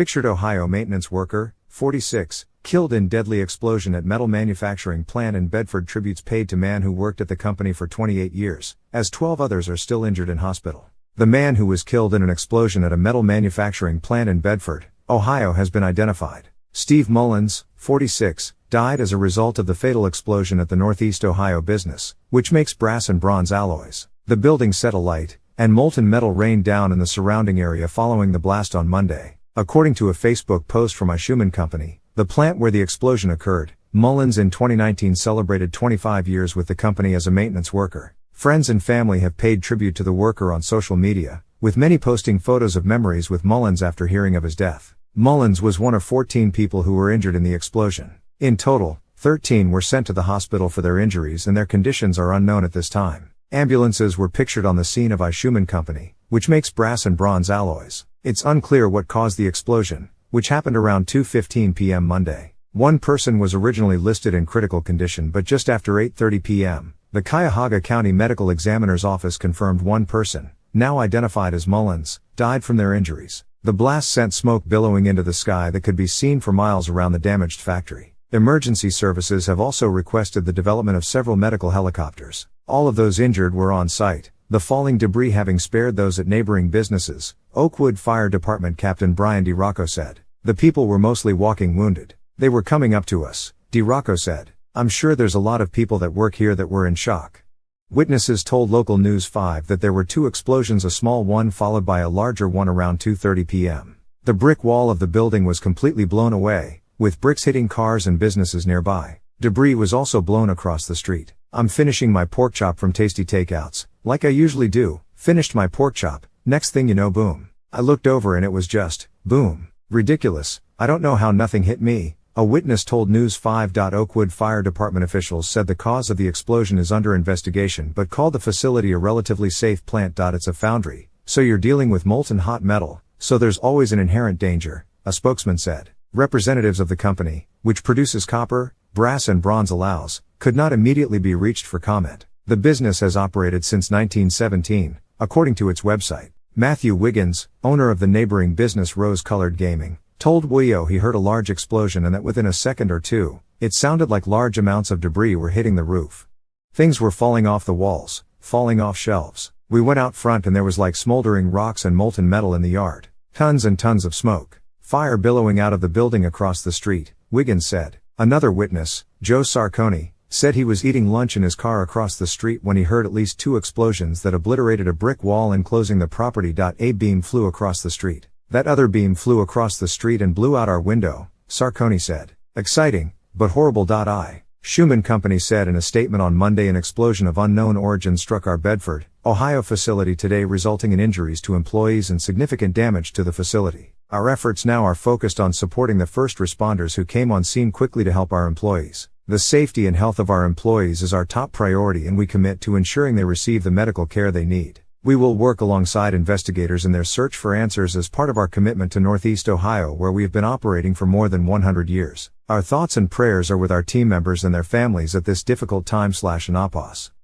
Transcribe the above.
Pictured Ohio maintenance worker, 46, killed in deadly explosion at metal manufacturing plant in Bedford. Tributes paid to man who worked at the company for 28 years, as 12 others are still injured in hospital. The man who was killed in an explosion at a metal manufacturing plant in Bedford, Ohio has been identified. Steve Mullins, 46, died as a result of the fatal explosion at the Northeast Ohio business, which makes brass and bronze alloys. The building set alight, and molten metal rained down in the surrounding area following the blast on Monday. According to a Facebook post from Schumann Company, the plant where the explosion occurred, Mullins in 2019 celebrated 25 years with the company as a maintenance worker. Friends and family have paid tribute to the worker on social media, with many posting photos of memories with Mullins after hearing of his death. Mullins was one of 14 people who were injured in the explosion. In total, 13 were sent to the hospital for their injuries and their conditions are unknown at this time. Ambulances were pictured on the scene of Schumann Company, which makes brass and bronze alloys. It's unclear what caused the explosion, which happened around 2:15 p.m. Monday. One person was originally listed in critical condition, but just after 8:30 p.m., the Cuyahoga County Medical Examiner's Office confirmed one person, now identified as Mullins, died from their injuries. The blast sent smoke billowing into the sky that could be seen for miles around the damaged factory. Emergency services have also requested the development of several medical helicopters. All of those injured were on site, the falling debris having spared those at neighboring businesses, Oakwood Fire Department Captain Brian DiRocco said. The people were mostly walking wounded. They were coming up to us, DiRocco said. I'm sure there's a lot of people that work here that were in shock. Witnesses told local News 5 that there were two explosions, a small one followed by a larger one around 2:30 p.m. The brick wall of the building was completely blown away, with bricks hitting cars and businesses nearby. Debris was also blown across the street. I'm finishing my pork chop from Tasty Takeouts, like I usually do. Finished my pork chop, next thing you know, boom. I looked over and it was just, boom. Ridiculous, I don't know how nothing hit me, a witness told News 5. Oakwood Fire Department officials said the cause of the explosion is under investigation but called the facility a relatively safe plant. It's a foundry, so you're dealing with molten hot metal, so there's always an inherent danger, a spokesman said. Representatives of the company, which produces copper, brass and bronze alloys, could not immediately be reached for comment. The business has operated since 1917, according to its website. Matthew Wiggins, owner of the neighboring business Rose Colored Gaming, told WIO he heard a large explosion and that within a second or two, it sounded like large amounts of debris were hitting the roof. Things were falling off the walls, falling off shelves. We went out front and there was like smoldering rocks and molten metal in the yard. Tons and tons of smoke. Fire billowing out of the building across the street, Wiggins said. Another witness, Joe Sarconi, said he was eating lunch in his car across the street when he heard at least two explosions that obliterated a brick wall enclosing the property. A beam flew across the street. That other beam flew across the street and blew out our window, Sarconi said. Exciting, but horrible. Schumann Company said in a statement on Monday an explosion of unknown origin struck our Bedford, Ohio facility today, resulting in injuries to employees and significant damage to the facility. Our efforts now are focused on supporting the first responders who came on scene quickly to help our employees. The safety and health of our employees is our top priority and we commit to ensuring they receive the medical care they need. We will work alongside investigators in their search for answers as part of our commitment to Northeast Ohio, where we have been operating for more than 100 years. Our thoughts and prayers are with our team members and their families at this difficult time. Anapos.